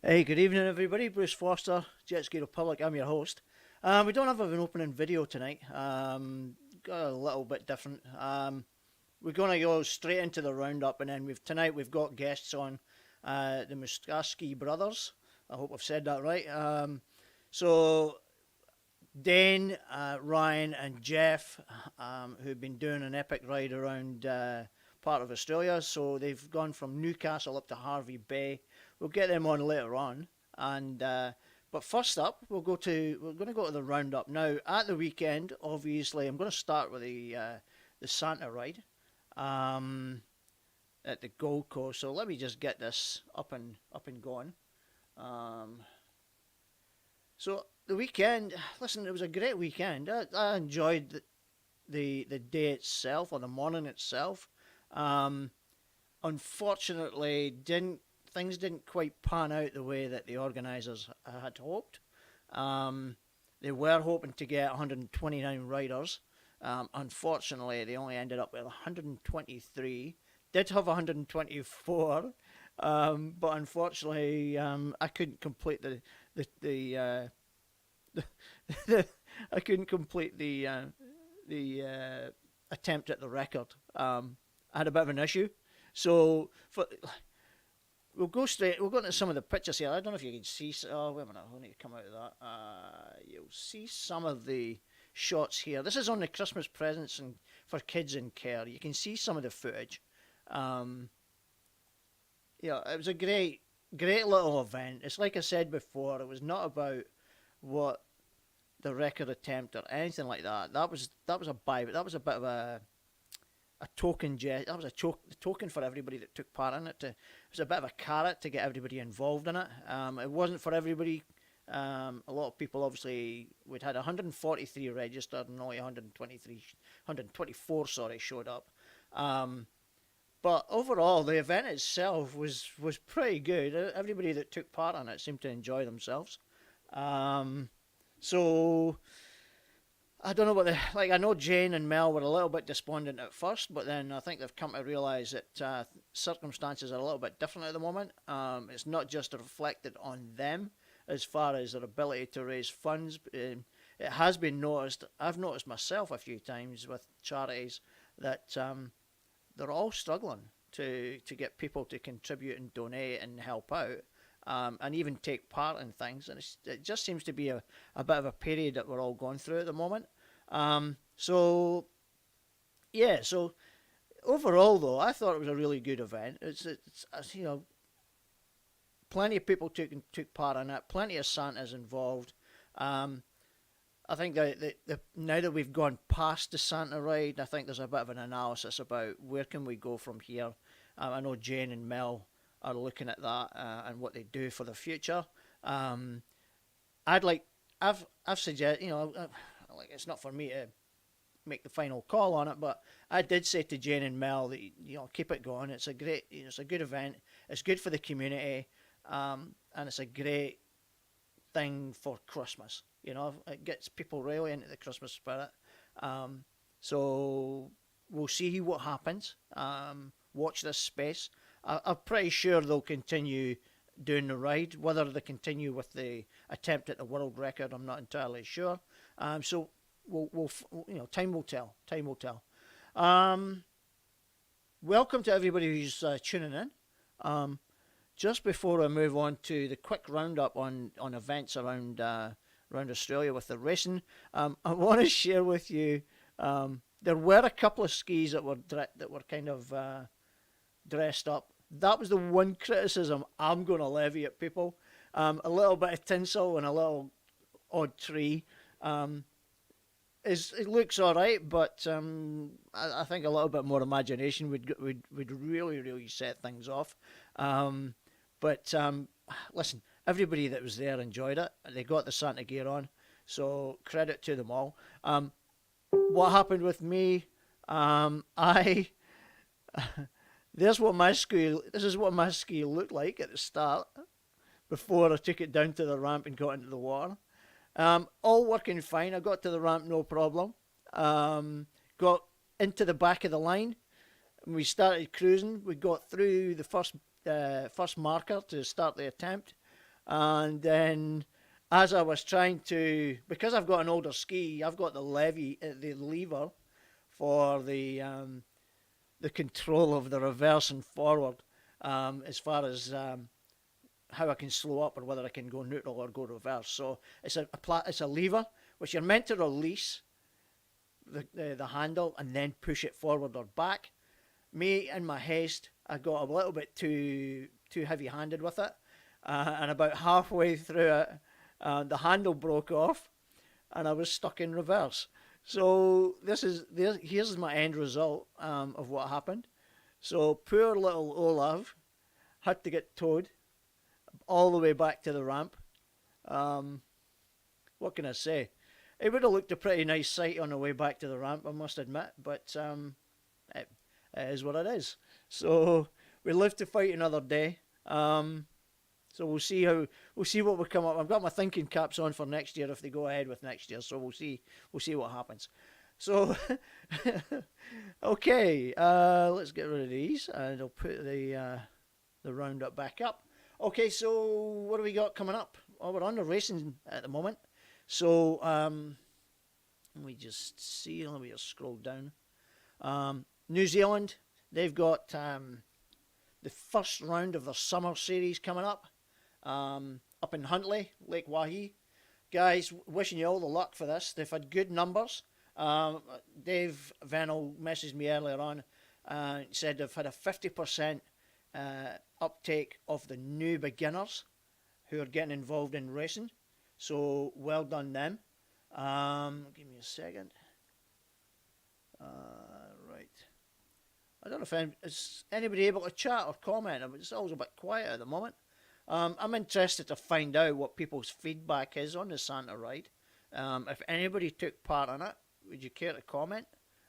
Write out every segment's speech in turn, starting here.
Hey, good evening, everybody. Bruce Foster, Jetski Republic. I'm your host. We don't have an opening video tonight. Got a little bit different. We're going to go straight into the roundup, and then tonight we've got guests on, the Moustacheski Brothers. I hope I've said that right. So Dane, Ryan, and Geoff, who've been doing an epic ride around part of Australia. So they've gone from Newcastle up to Hervey Bay. We'll get them on later on, and but first up, we're going to go to the roundup now. At the weekend, obviously, I'm going to start with the Santa ride at the Gold Coast. So let me just get this up and going. Um, so the weekend, listen, it was a great weekend. I enjoyed the day itself, or the morning itself. Um, Unfortunately, didn't things didn't quite pan out the way that the organisers had hoped. Um, they were hoping to get 129 riders. Unfortunately, they only ended up with 123. Did have 124, but unfortunately, I couldn't complete the, the I couldn't complete the attempt at the record. I had a bit of an issue, so we'll go straight. We'll go into some of the pictures here. I don't know if you can see. Oh, wait a minute. I need to come out of that. You'll see some of the shots here. This is on the Christmas presents and for kids in care. You can see some of the footage. Um, yeah, it was a great little event. It's like I said before. It was not about what the record attempt or anything like that. That was a buy. That was a bit of a token jet. That was token for everybody that took part in it. It was a bit of a carrot to get everybody involved in it. It wasn't for everybody. A lot of people obviously we'd had 143 registered and only 124 showed up. Um, but overall, the event itself was pretty good. Everybody that took part in it seemed to enjoy themselves. Um, so I don't know what like. I know Jane and Mel were a little bit despondent at first, but then I think they've come to realise that circumstances are a little bit different at the moment. It's not just reflected on them as far as their ability to raise funds. It has been noticed. I've noticed myself a few times with charities that they're all struggling to get people to contribute and donate and help out. And even take part in things. And it just seems to be a bit of a period that we're all going through at the moment. So, yeah, so overall, though, I thought it was a really good event. Plenty of people took part in it, plenty of Santas involved. Um, I think now that we've gone past the Santa ride, I think there's a bit of an analysis about where can we go from here. I know Jane and Mel are looking at that and what they do for the future. Um, I'd like I've suggested like it's not for me to make the final call on it, but I did say to Jane and Mel that keep it going. It's a great it's a good event. It's good for the community, and it's a great thing for Christmas. It gets people really into the Christmas spirit. Um, so we'll see what happens. Watch this space. I'm pretty sure they'll continue doing the ride. Whether they continue with the attempt at the world record, I'm not entirely sure. So we'll time will tell. Time will tell. Um, Welcome to everybody who's tuning in. Um, just before I move on to the quick roundup on events around Australia with the racing, I want to share with you. There were a couple of skis that were kind of dressed up. That was the one criticism I'm going to levy at people. A little bit of tinsel and a little odd tree. It looks all right, but I think a little bit more imagination would really set things off. But listen, everybody that was there enjoyed it. They got the Santa gear on, so credit to them all. What happened with me? I This is what my ski looked like at the start before I took it down to the ramp and got into the water. All working fine. I got to the ramp, no problem. Got into the back of the line, and we started cruising. We got through the first marker to start the attempt. And then as I was trying to, because I've got an older ski, I've got the the lever for the control of the reverse and forward, as far as how I can slow up or whether I can go neutral or go reverse. So it's a lever which you're meant to release the handle and then push it forward or back. Me, in my haste, I got a little bit too heavy-handed with it, and about halfway through it, the handle broke off, and I was stuck in reverse. So here's my end result of what happened. So poor little Olav had to get towed all the way back to the ramp. What can I say? It would have looked a pretty nice sight on the way back to the ramp, I must admit, but it is what it is. So we live to fight another day. So we'll see what will come up. I've got my thinking caps on for next year if they go ahead with next year. So we'll see what happens. So okay, let's get rid of these, and I'll put the roundup back up. Okay, so what do we got coming up? Oh, we're on the racing at the moment. So let me just see. Let me just scroll down. New Zealand, they've got the first round of their summer series coming up in Huntly, Lake Wahi. Guys, wishing you all the luck for this. They've had good numbers. Dave Venel messaged me earlier on and said they've had a 50% uptake of the new beginners who are getting involved in racing. So well done them. Give me a second. Right. I don't know if is anybody able to chat or comment. It's always a bit quiet at the moment. I'm interested to find out what people's feedback is on the Santa ride. If anybody took part in it, would you care to comment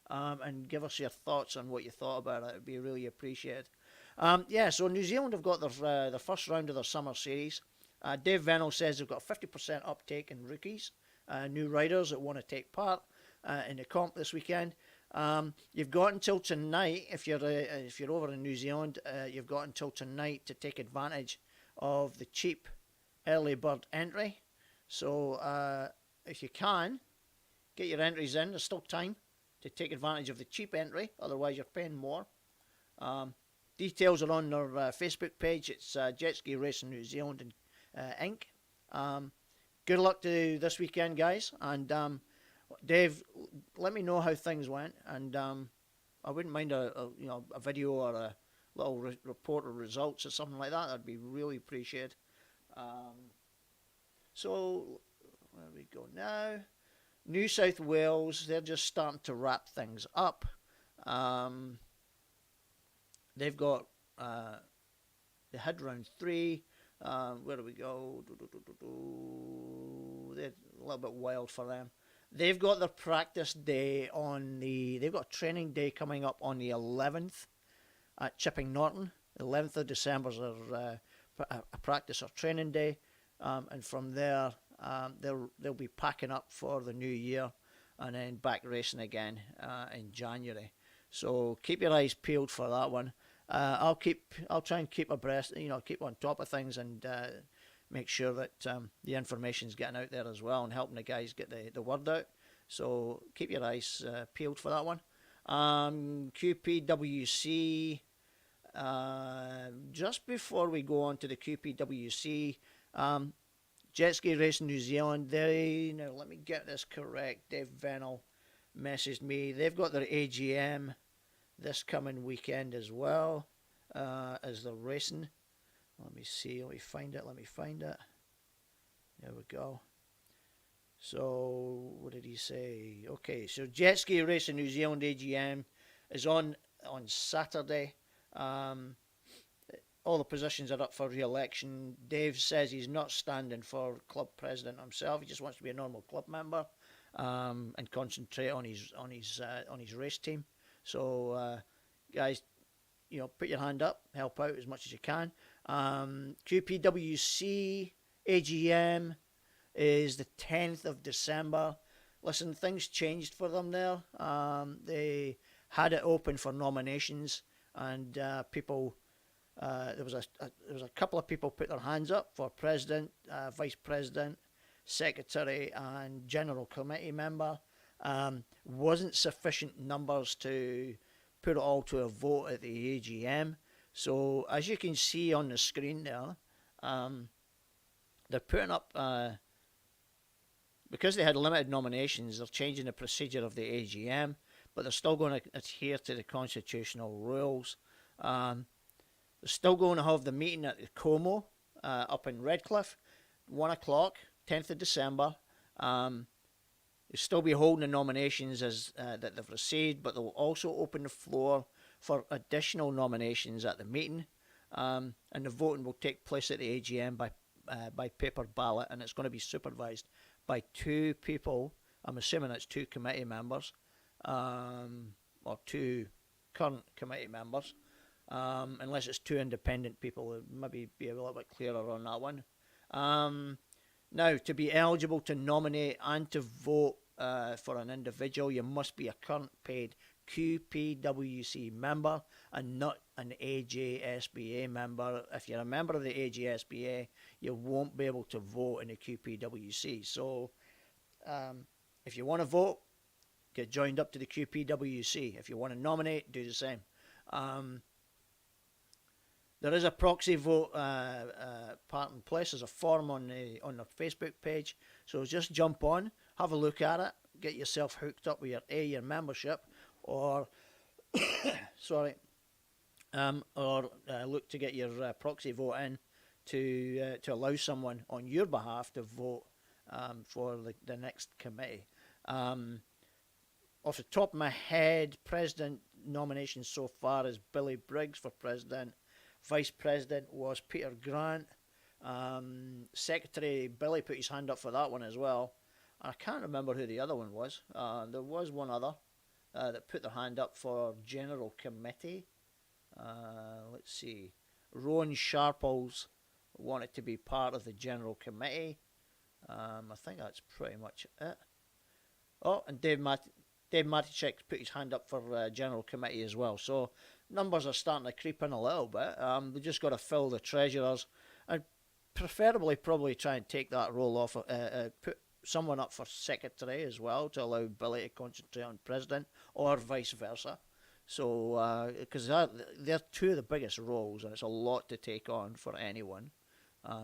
and give us your thoughts on what you thought about it? It'd be really appreciated. So New Zealand have got the first round of their summer series. Dave Venel says they've got a 50% uptake in rookies, new riders that want to take part in the comp this weekend. You've got until tonight, if you're over in New Zealand, you've got until tonight to take advantage of the cheap early bird entry. So if you can, get your entries in. There's still time to take advantage of the cheap entry, otherwise you're paying more. Details are on their Facebook page. It's Jetski Racing New Zealand and Inc. Good luck to this weekend, guys, and Dave, let me know how things went, and I wouldn't mind a video or a little report of results or something like that. That'd be really appreciated. So where we go now? New South Wales, they're just starting to wrap things up. They've got they had round 3. Where do we go? They're a little bit wild for them. They've got their practice day they've got a training day coming up on the 11th at Chipping Norton. The 11th of December is a practice or training day. And from there, they'll be packing up for the new year and then back racing again in January. So keep your eyes peeled for that one. I'll try and keep abreast, keep on top of things and make sure that the information's getting out there as well and helping the guys get the word out. So keep your eyes peeled for that one. QPWC, just before we go on to the QPWC, Jetski Racing New Zealand, now let me get this correct, Dave Venel messaged me, they've got their AGM this coming weekend as well as they're racing. Let me see, let me find it. There we go. So, what did he say? Okay, so Jetski Racing New Zealand AGM is on Saturday. All the positions are up for re-election. Dave says he's not standing for club president himself. He just wants to be a normal club member and concentrate on his race team. So, guys, put your hand up, help out as much as you can. QPWC AGM is the 10th of December. Listen, things changed for them there. They had it open for nominations, and people there was a couple of people put their hands up for president, vice president, secretary, and general committee member. Wasn't sufficient numbers to put it all to a vote at the AGM. So as you can see on the screen there, they're putting up, because they had limited nominations, they're changing the procedure of the AGM, but they're still going to adhere to the constitutional rules. They're still going to have the meeting at the Como up in Redcliffe, 1 o'clock, 10th of December. They'll still be holding the nominations as that they've received, but they'll also open the floor for additional nominations at the meeting. And the voting will take place at the AGM by paper ballot, and it's going to be supervised by 2 people. I'm assuming it's 2 committee members, or 2 current committee members, unless it's 2 independent people. Maybe be a little bit clearer on that one. Now, to be eligible to nominate and to vote for an individual, you must be a current paid QPWC member and not an AJSBA member. If you're a member of the AJSBA, you won't be able to vote in the QPWC. So if you want to vote, get joined up to the QPWC. If you want to nominate, do the same. There is a proxy vote part in place. There's a form on their Facebook page. So just jump on, have a look at it, get yourself hooked up with your membership, or look to get your proxy vote in to allow someone on your behalf to vote for the next committee. Off the top of my head, president nomination so far is Billy Briggs for president. Vice president was Peter Grant. Secretary, Billy put his hand up for that one as well. I can't remember who the other one was. There was one other that put their hand up for general committee. Let's see. Rowan Sharples wanted to be part of the general committee. I think that's pretty much it. Oh, and Dave Matichek put his hand up for general committee as well. So numbers are starting to creep in a little bit. They just got to fill the treasurers, and preferably probably try and take that role off. Put someone up for secretary as well to allow Billy to concentrate on president, or vice versa. So because they're 2 of the biggest roles, and it's a lot to take on for anyone.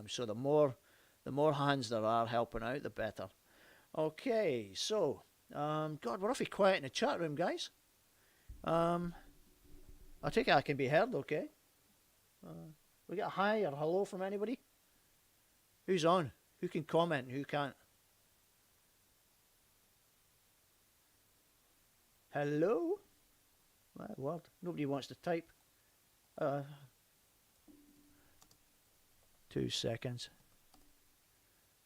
So the more hands there are helping out, the better. Okay, so God, we're awfully quiet in the chat room, guys. I think I can be heard, okay? We got a hi or hello from anybody? Who's on? Who can comment and who can't? Hello? My word, nobody wants to type. 2 seconds.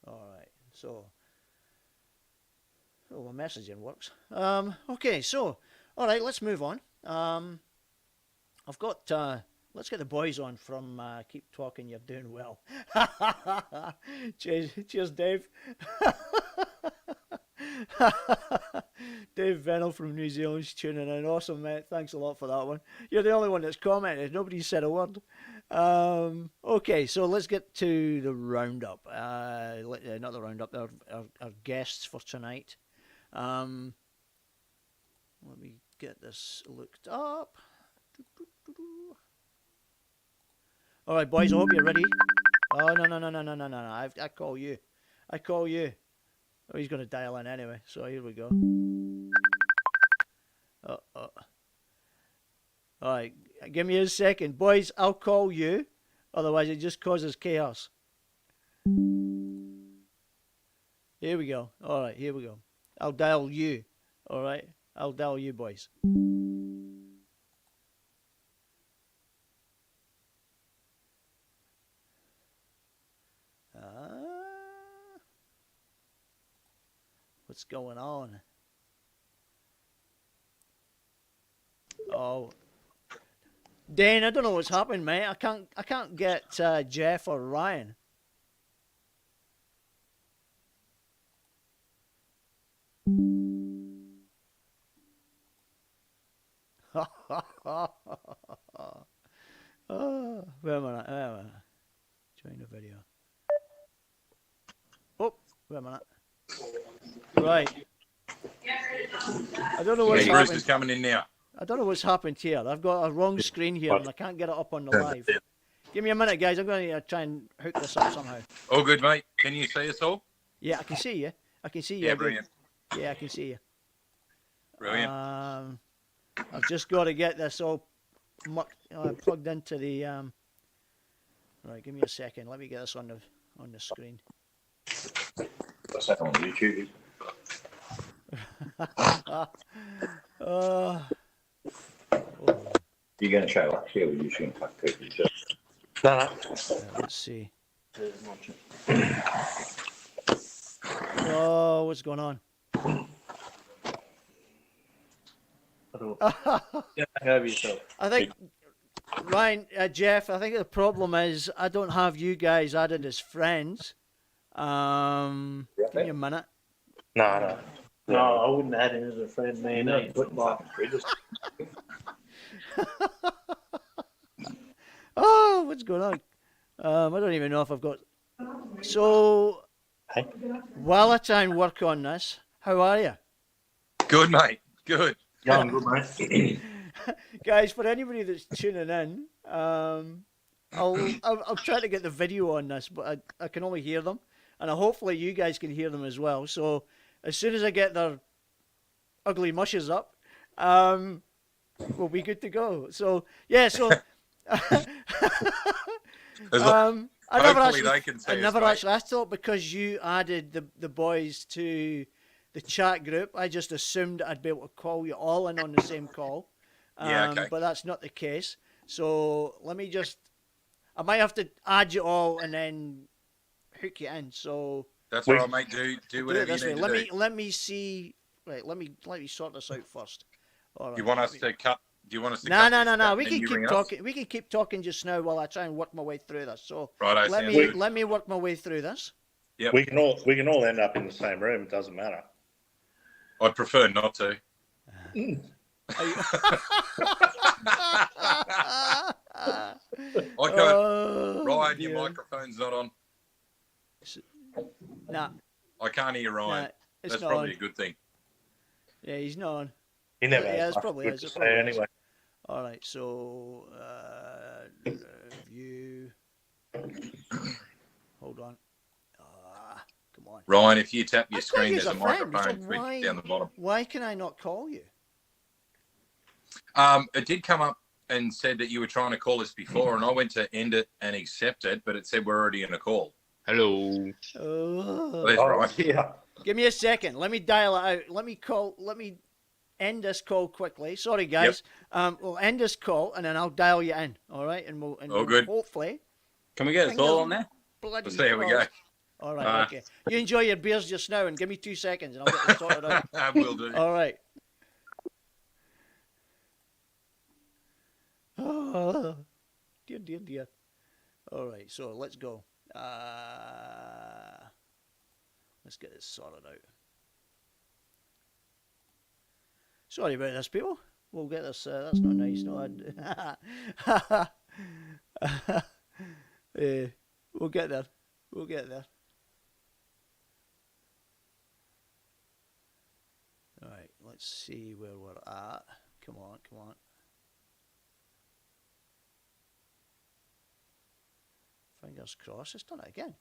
Alright, so... Oh, well, messaging works. Okay, so... Alright, let's move on. I've got... let's get the boys on from Keep Talking, You're Doing Well. Cheers, Dave. Dave Venel from New Zealand's tuning in. Awesome, mate. Thanks a lot for that one. You're the only one that's commented. Nobody said a word. Okay, so let's get to the roundup. Not the roundup, our guests for tonight. Let me get this looked up. All right, boys, I hope you're ready. Oh, no. I call you. Oh, he's going to dial in anyway, so here we go. All right, give me a second. Boys, I'll call you. Otherwise, it just causes chaos. Here we go. All right, here we go. I'll dial you. All right, I'll dial you, boys. What's going on? Oh, Dane, I don't know what's happened, mate. I can't get Geoff or Ryan. Oh, Wait a minute. Join the video. Oh, wait a minute. Right. I don't know what's Bruce happened. is coming in now. I don't know what's happened here. I've got a wrong screen here and I can't get it up on the live. Give me a minute, guys. I'm going to try and hook this up somehow. All good, mate. Can you see us all? Yeah, I can see you. I can see you. Yeah, brilliant. Yeah, I can see you. Brilliant. I've just got to get this all plugged into the. Right, give me a second. Let me get this on the screen. What's that on YouTube? Oh. You're going to show up here, or you're just going to fuck people? No. Let's see. Oh, what's going on? Have yourself. I think, Ryan, Geoff, I think the problem is I don't have you guys added as friends. Give me a minute. No, I wouldn't add him as a friend, man. Oh, what's going on? I don't even know if I've got. So, Hey. while I try and work on this, how are you? Good, mate. Good. Yeah, I'm good, mate. Guys, for anybody that's tuning in, I'll try to get the video on this, but I can only hear them, and hopefully you guys can hear them as well. So as soon as I get their ugly mushes up, we'll be good to go. So yeah, so I never actually. I thought because you added the boys to the chat group, I just assumed I'd be able to call you all in on the same call. Yeah, okay. But that's not the case. So let me I might have to add you all and then hook you in. So that's all right, mate. Do whatever you need to do. Let me see. Right, let me sort this out first. All right. You want us to cut? Do you want us to? No. We can keep talking. We can keep talking just now while I try and work my way through this. So let me work my way through this. Yeah. We can all end up in the same room. It doesn't matter. I'd prefer not to. I can't. Ryan, your microphone's not on. Nah. I can't hear Ryan. That's probably a good thing. Yeah, he's not on. He never. Yeah, has it's probably is. Anyway. All right, so view. Hold on. Come on. Ryan, if you tap your screen, there's a microphone switch down the bottom. Why can I not call you? It did come up and said that you were trying to call us before, and I went to end it and accept it, but it said we're already in a call. Hello. That's right. Yeah. Give me a second. Let me dial it out. Let me end this call quickly. Sorry, guys. Yep. We'll end this call, and then I'll dial you in. All right? And we'll good. Hopefully. Can we get us all on there? Let's see how we go. All right, okay. You enjoy your beers just now, and give me 2 seconds, and I'll get it sorted out. I will do. All right. Oh, dear. All right, so let's go. Let's get this sorted out. Sorry about this, people. We'll get this. That's not nice. No, we'll get there. We'll get there. All right, let's see where we're at. Come on. Fingers crossed. It's done it again.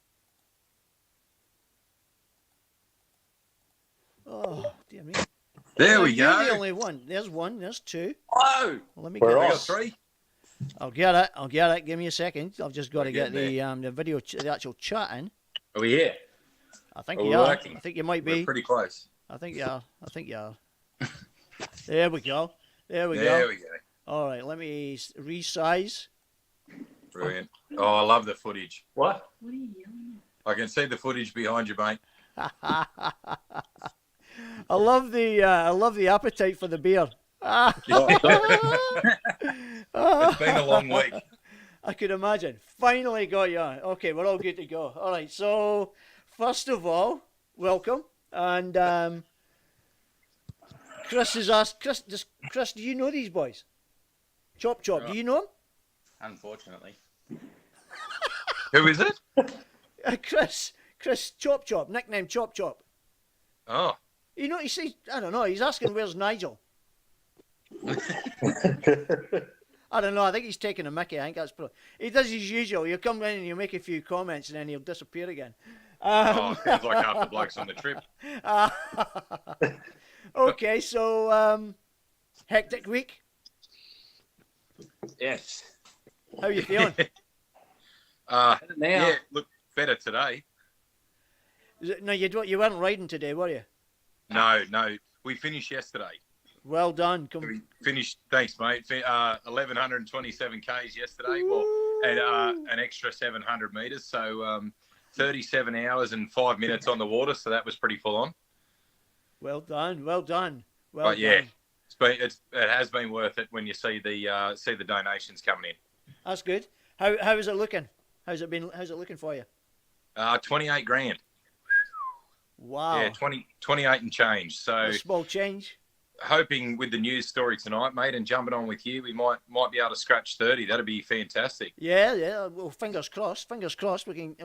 Oh, dear me. There we You're go. the only one. There's one. There's two. Oh, well, let me We're get we off. got three. I'll get it. Give me a second. I've just got to get getting the video, the actual chat in. Are we here? I think Are you we are. working? I think you might We're be. pretty close. I think you are. There we go. There we go. All right, let me resize. Brilliant. Oh, I love the footage. What? What are you yelling I can see the footage behind you, mate. I love the appetite for the beer. It's been a long week. I could imagine. Finally got you on. Okay, we're all good to go. All right, so first of all, welcome. And Chris has asked, Chris, do you know these boys? Chop, do you know them? Unfortunately. Who is it? Chris Chop Chop, nickname Chop Chop. Oh. You know, I don't know, he's asking where's Nigel. I don't know, I think he's taking a mickey. I think that's probably... He does his usual. He'll come in and he'll make a few comments and then he'll disappear again. Sounds like half the blokes on the trip. Okay, so hectic week. Yes. How are you feeling? Yeah, look better today. No, you weren't riding today, were you? No. We finished yesterday. Well done. We finished, thanks, mate. 1,127 Ks yesterday. Well, and an extra 700 metres. So 37 hours and 5 minutes on the water. So that was pretty full on. Well done. But yeah, it has been worth it when you see the donations coming in. That's good. How is it looking? How's it looking for you? 28 grand. Wow. Yeah, 28 and change. So a small change. Hoping with the news story tonight, mate, and jumping on with you, we might be able to scratch 30. That'd be fantastic. Yeah. Well, fingers crossed. We can,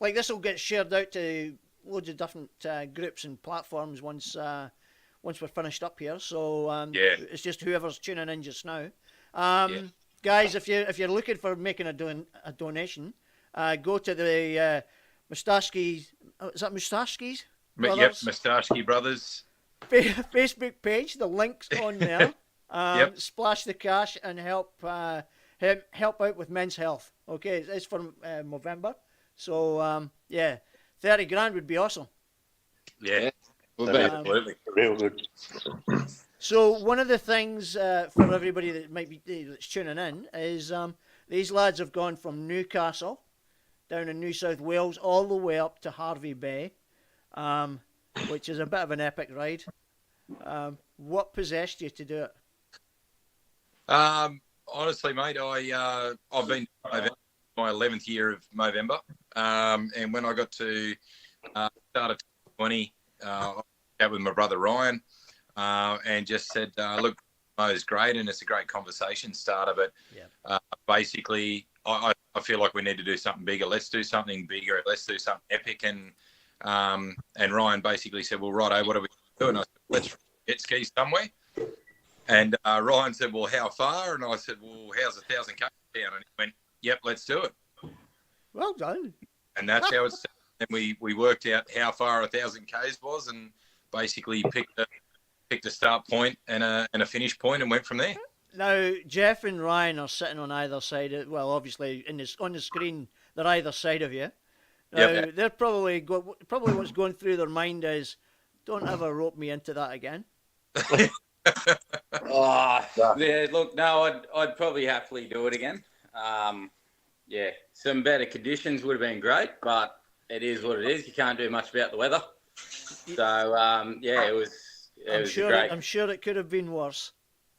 like, this will get shared out to loads of different groups and platforms once we're finished up here. So it's just whoever's tuning in just now. Guys, if you're looking for making a donation, go to the Moustacheski. Is that Moustacheski's Brothers? Yep, Moustacheski Brothers. Facebook page. The link's on there. Splash the cash and help out with men's health. Okay, it's for November. So 30 grand would be awesome. Yeah, absolutely, Real good. So one of the things for everybody that might be that's tuning in is these lads have gone from Newcastle down in New South Wales all the way up to Hervey Bay, which is a bit of an epic ride. What possessed you to do it? Honestly, mate, I've been my 11th year of Movember, and when I got to start at 20, I chat with my brother Ryan, and just said, "Look, Mo's great, and it's a great conversation starter, but basically, I feel like we need to do something bigger. Let's do something bigger. Let's do something epic." And Ryan basically said, "Well, righto, what are we doing?" I said, "Let's jet ski somewhere." And Ryan said, "Well, how far?" And I said, "Well, how's 1,000 K down?" And he went, "Yep, let's do it." Well done. And that's how it's. And we worked out how far 1,000 Ks was, and basically picked a start point and a finish point, and went from there. Now, Geoff and Ryan are sitting on either side. Obviously, on the screen, they're either side of you. Now, they're probably what's going through their mind is, "Don't ever rope me into that again." Look, no, I'd probably happily do it again. Some better conditions would have been great, but it is what it is. You can't do much about the weather. So, it was great. I'm sure it could have been worse.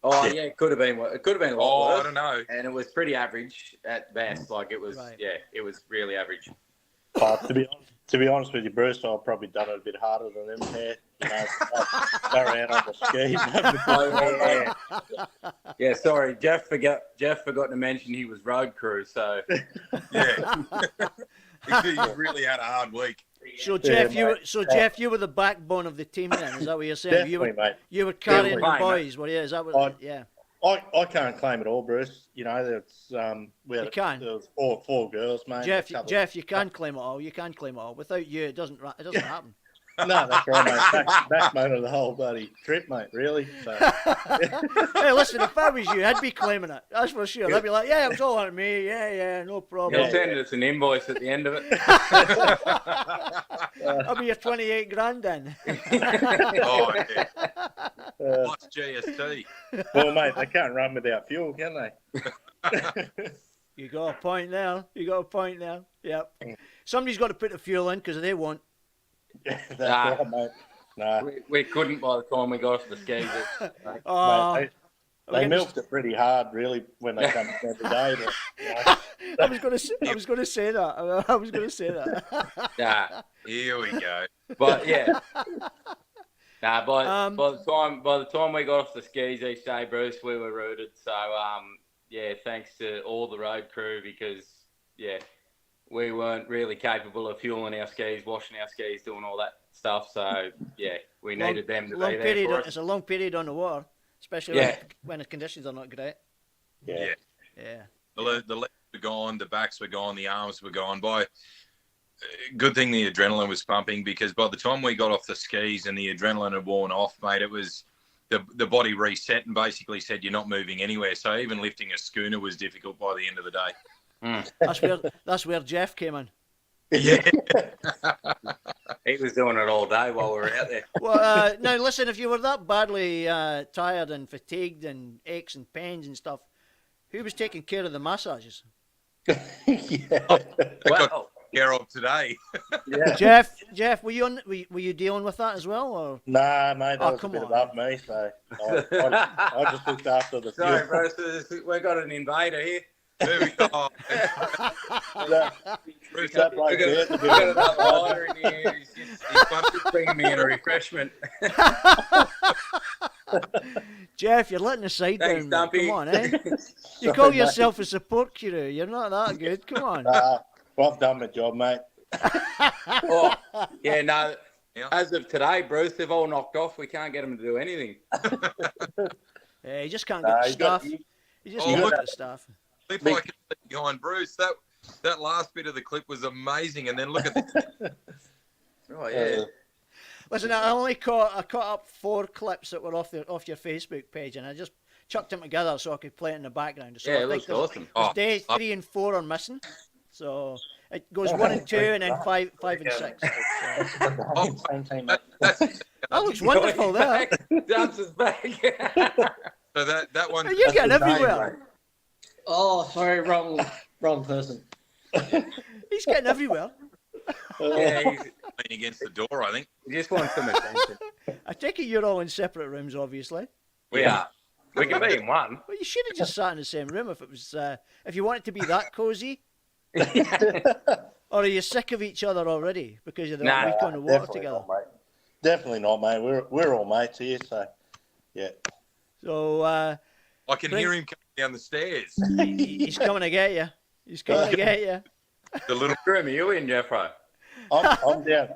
Oh, yeah, it could have been. It could have been a lot worse. I don't know. And it was pretty average at best. Like it was, it was really average. To be honest with you, Bruce, I've probably done it a bit harder than them there. You know, they're out on the skis. Yeah, sorry, Geoff forgot to mention he was road crew. So yeah, he really had a hard week. So Geoff, Geoff, you were the backbone of the team then. Is that what you're saying? Definitely, mate. You were carrying the boys. Well, yeah, is that what? Yeah. I can't claim it all, Bruce. You know, it's you can. There was four girls, mate. Jeff, you can claim it all. You can claim it all. Without you, it doesn't happen. No, that's right, mate. Backbone of the whole bloody trip, mate. Really. So. Hey, listen, if I was you, I'd be claiming it. That's for sure. I'd be like, yeah, it was all on me. Yeah, no problem. You'll send us an invoice at the end of it. I'll be your 28 grand then. Oh, yeah. What's GST? Well, mate, they can't run without fuel, can they? You got a point there. Yep. Somebody's got to put the fuel in because they won't. That's right, mate. Nah. We couldn't by the time we got off the skis. Mate, they milked it pretty hard, really, when they come every day. But, you know. I was going to say that. Yeah. Here we go. But yeah. By the time we got off the skis each day, Bruce, we were rooted. So thanks to all the road crew because we weren't really capable of fueling our skis, washing our skis, doing all that stuff. So yeah, we needed them to be there for us. It's a long period on the water, especially when the conditions are not great. Yeah. Yeah. The legs were gone, the backs were gone, the arms were gone. Good thing the adrenaline was pumping, because by the time we got off the skis and the adrenaline had worn off, mate, it was the body reset and basically said you're not moving anywhere. So even lifting a schooner was difficult by the end of the day. That's where Geoff came in. Yeah. He was doing it all day while we were out there. Well, now listen, if you were that badly tired and fatigued and aches and pains and stuff, who was taking care of the massages? Well, Care of today. Yeah. Jeff, were you dealing with that as well, or? Nah, mate, that was a come bit on. above me, so I just looked after the sorry, few. bro. We got an invader here. There we go. That bloke there's a We bit got of another rider in here. He's just bringing me in a refreshment. Jeff, you're letting the side Thanks, down. Dumpy. Come on, eh? You call yourself a support crew. You're not that good. Come on. Well, I've done my job, mate. Oh, yeah, no. Yeah. As of today, Bruce, they've all knocked off. We can't get them to do anything. Yeah, you just can't get the stuff. You just can't look get at- the stuff. Clip I can see behind Bruce. That last bit of the clip was amazing, and then look at the Oh, yeah. Listen, I caught up 4 clips that were off your Facebook page, and I just chucked them together so I could play it in the background. So Yeah, I it think looks there's- awesome. there's Oh, day 3 and 4 are missing. So it goes 1 and 2, and then 5 and 6. So, that's that looks wonderful there. Dumps is back. so that one. You're getting everywhere. Oh, sorry, wrong person. He's getting everywhere. Yeah, leaning against the door, I think. he just wants some attention. I take it you're all in separate rooms, obviously. We are. We can be in one. Well, you should have just sat in the same room if it was if you want it to be that cozy. Or are you sick of each other already because you're that week on the water Definitely together? not, mate. Definitely not, mate. We're all mates here, so yeah. So I can hear him coming down the stairs. he's coming to get you. He's coming to get you. The little What room are you in, Jeffro? I'm down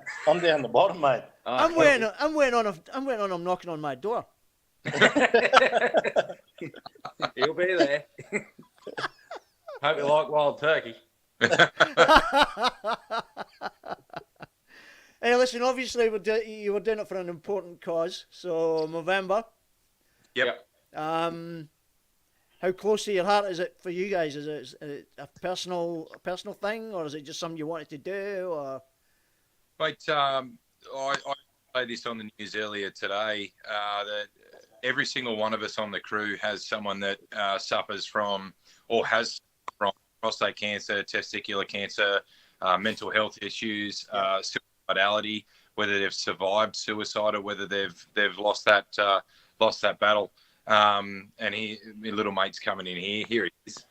the bottom, mate. Oh, I'm waiting on him knocking on my door. He'll be there. Hope you like wild turkey. Hey, listen. Obviously, you were doing it for an important cause. So November. Yep. How close to your heart is it for you guys? Is it a personal thing, or is it just something you wanted to do? Or Mate, I played this on the news earlier today, that every single one of us on the crew has someone that suffers from or has from prostate cancer, testicular cancer, mental health issues, suicidality, whether they've survived suicide or whether they've lost that battle. And my little mate's coming in here. Here he is.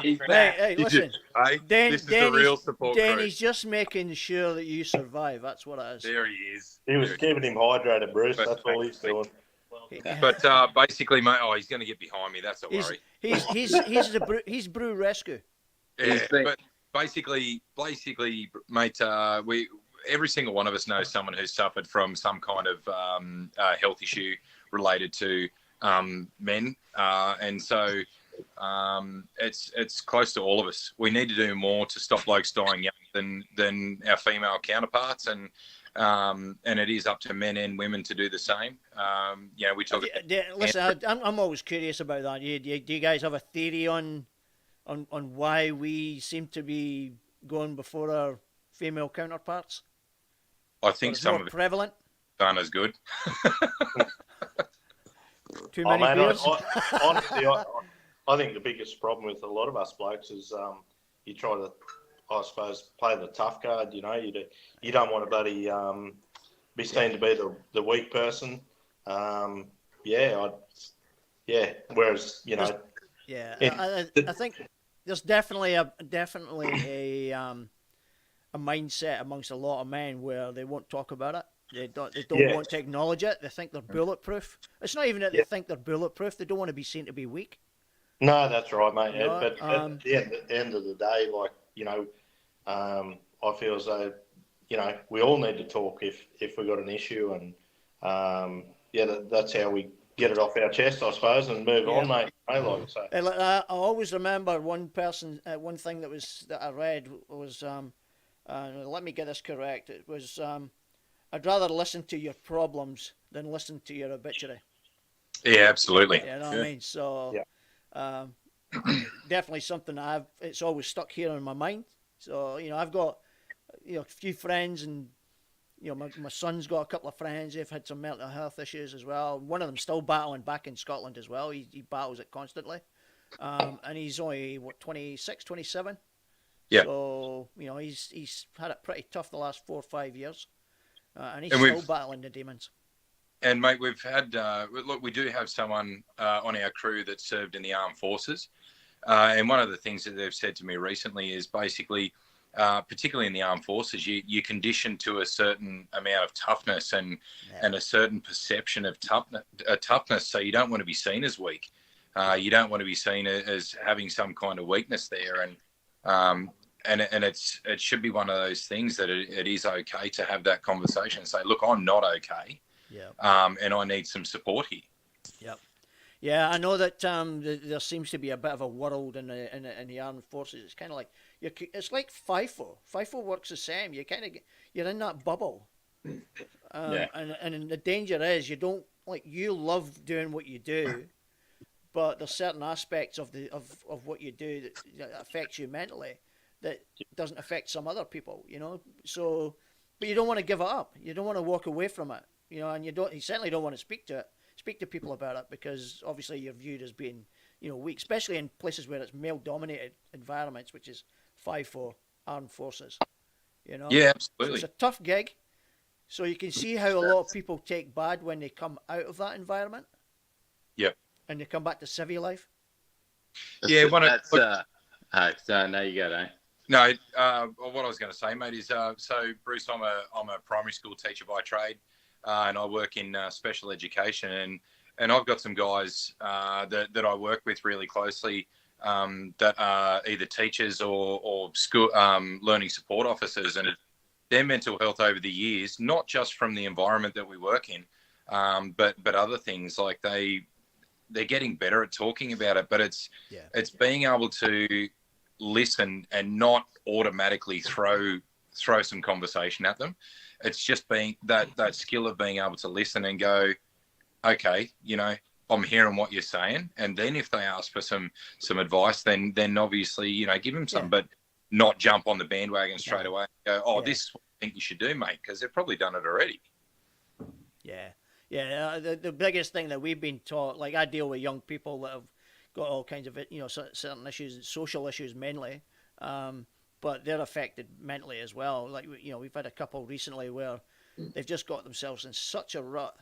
hey, listen. Hey, Dane, this is the real support crew. He's just making sure that you survive. That's what it is. There he is. He was keeping him hydrated, Bruce. That's all he's doing. But basically, mate, he's going to get behind me. That's a worry. He's brew rescue. Yeah, but basically, mate, every single one of us knows someone who's suffered from some kind of health issue related to men, and so it's close to all of us. We need to do more to stop blokes dying young than our female counterparts, and it is up to men and women to do the same. We talk. Listen, I'm always curious about that. Do you guys have a theory on why we seem to be going before our female counterparts? I think some more of it prevalent. aren't as good. Too many man, beers. honestly, I think the biggest problem with a lot of us blokes is you try to, I suppose, play the tough card. You know, you don't want to be seen to be the weak person. Whereas I think there's definitely a mindset amongst a lot of men where they won't talk about it. They don't want to acknowledge it. They think they're bulletproof. It's not even that they think they're bulletproof. They don't want to be seen to be weak. No, that's right, mate. You know, But at the end of the day, like, I feel as though, we all need to talk if we've got an issue. And, that's how we get it off our chest, I suppose, and move on, mate. Like so. I always remember one thing that I read was, let me get this correct. It was, I'd rather listen to your problems than listen to your obituary. Yeah, absolutely. You know what I mean? So, definitely something it's always stuck here in my mind. So, I've got, a few friends, and, my son's got a couple of friends. They've had some mental health issues as well. One of them's still battling back in Scotland as well. He battles it constantly. And he's only, 26, 27? Yeah. So, he's had it pretty tough the last 4 or 5 years. And he's still battling the demons. And, mate, we've had, we do have someone on our crew that served in the armed forces. And one of the things that they've said to me recently is basically, particularly in the armed forces, you're conditioned to a certain amount of toughness and a certain perception of toughness. So you don't want to be seen as weak. You don't want to be seen as having some kind of weakness there. And it should be one of those things that it is okay to have that conversation and say, look, I'm not okay. Yeah. And I need some support here. Yep. Yeah, I know that there seems to be a bit of a world in the armed forces. It's kind of like it's like FIFO. FIFO works the same. You're in that bubble. And the danger is you love doing what you do, but there's certain aspects of what you do that affects you mentally that doesn't affect some other people. So, but you don't want to give it up. You don't want to walk away from it. And you certainly don't want to speak to people about it, because obviously you're viewed as being, weak, especially in places where it's male-dominated environments, which is FIFO, armed forces. Yeah, absolutely. So it's a tough gig. So you can see how a lot of people take bad when they come out of that environment. Yep. And they come back to civvy life. Yeah, no, you go, Dane. No, what I was going to say, mate, is so Bruce, I'm a primary school teacher by trade. And I work in special education, and I've got some guys that I work with really closely that are either teachers or school learning support officers, and their mental health over the years, not just from the environment that we work in, but other things, like they're getting better at talking about it, but it's being able to listen and not automatically throw some conversation at them. It's just being that skill of being able to listen and go, okay, I'm hearing what you're saying. And then if they ask for some advice, then obviously, give them some, but not jump on the bandwagon straight away and go, this is what I think you should do, mate, because they've probably done it already. Yeah. Yeah. The biggest thing that we've been taught, like I deal with young people that have got all kinds of, certain issues, social issues mainly. But they're affected mentally as well. Like, we've had a couple recently where they've just got themselves in such a rut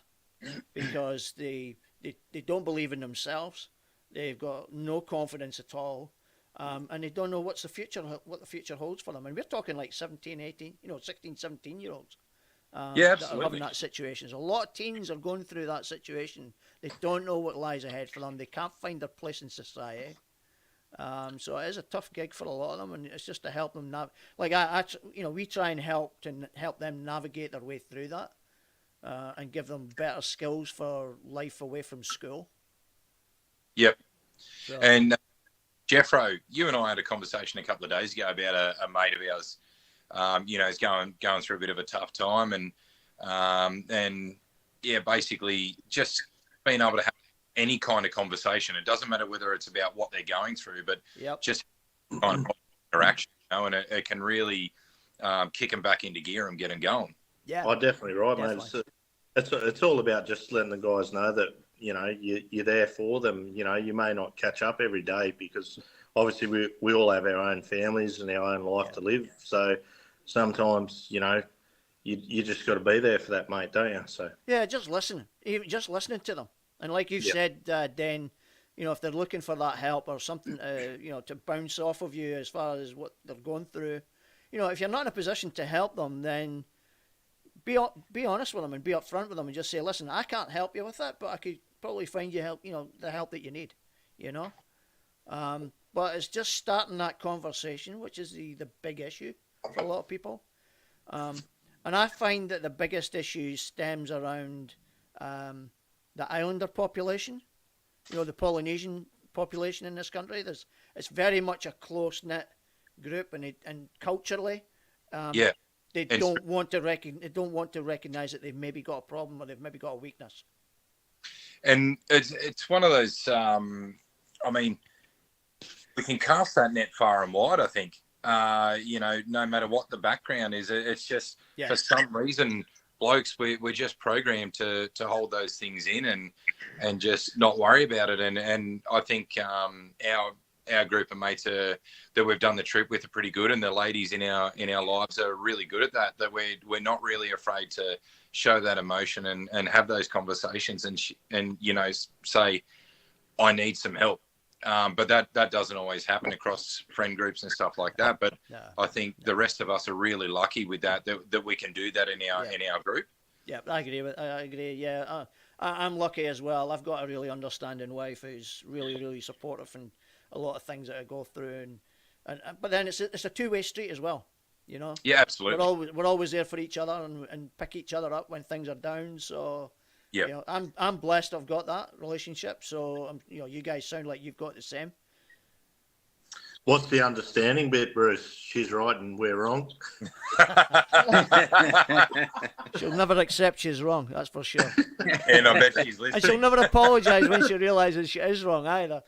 because they don't believe in themselves. They've got no confidence at all. And they don't know what the future holds for them. And we're talking like 17, 18, 16, 17-year-olds. Yeah, absolutely. That are having that situation. A lot of teens are going through that situation. They don't know what lies ahead for them. They can't find their place in society. So it is a tough gig for a lot of them, and it's just to help them we try and help them navigate their way through that, and give them better skills for life away from school. Yep. So. And Jeffro, you and I had a conversation a couple of days ago about a mate of ours. He's going through a bit of a tough time, and basically just being able to have any kind of conversation. It doesn't matter whether it's about what they're going through, but just kind of interaction, and it can really kick them back into gear and get them going. Yeah, definitely right, mate. It's all about just letting the guys know that you're there for them. You may not catch up every day because obviously we all have our own families and our own life to live. So sometimes you just got to be there for that, mate, don't you? So just listening, even just listening to them. And like you said, Dane, if they're looking for that help or something, to bounce off of you as far as what they're going through, if you're not in a position to help them, then be honest with them and be upfront with them and just say, listen, I can't help you with that, but I could probably find you help, the help that you need, But it's just starting that conversation, which is the big issue for a lot of people. And I find that the biggest issue stems around the islander population, the Polynesian population in this country. It's very much a close-knit group, and culturally, they don't want to recognize that they've maybe got a problem or they've maybe got a weakness. And it's one of those. I mean, we can cast that net far and wide. I think. No matter what the background is, it's just for some reason, blokes we're just programmed to hold those things in and just not worry about it. And I think our group of mates that we've done the trip with are pretty good, and the ladies in our lives are really good at that. That we're not really afraid to show that emotion and have those conversations and say, I need some help. But that doesn't always happen across friend groups and stuff like that. But I think the rest of us are really lucky with that we can do that in our group. Yeah, I agree. Yeah, I'm lucky as well. I've got a really understanding wife who's really, really supportive in a lot of things that I go through, and but then it's a two-way street as well. Yeah, absolutely. We're always there for each other and pick each other up when things are down. So. Yeah, I'm blessed. I've got that relationship. So you guys sound like you've got the same. What's the understanding bit, Bruce? She's right and we're wrong. She'll never accept she's wrong. That's for sure. And I bet she's listening. And she'll never apologise when she realises she is wrong either.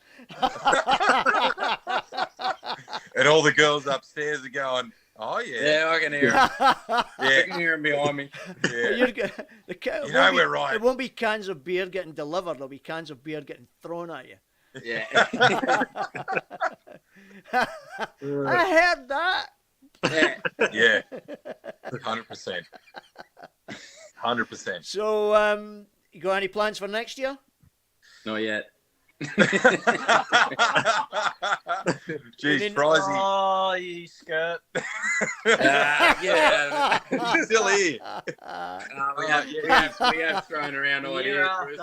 And all the girls upstairs are going, oh, yeah. Yeah, I can hear him. I can hear him behind me. Yeah. We're right. It won't be cans of beer getting delivered. There'll be cans of beer getting thrown at you. Yeah. I heard that. Yeah. 100%. 100%. So, you got any plans for next year? Not yet. Jeez, Pricey. Oh, you skirt. Yeah. Still here. We have thrown around ideas, Bruce.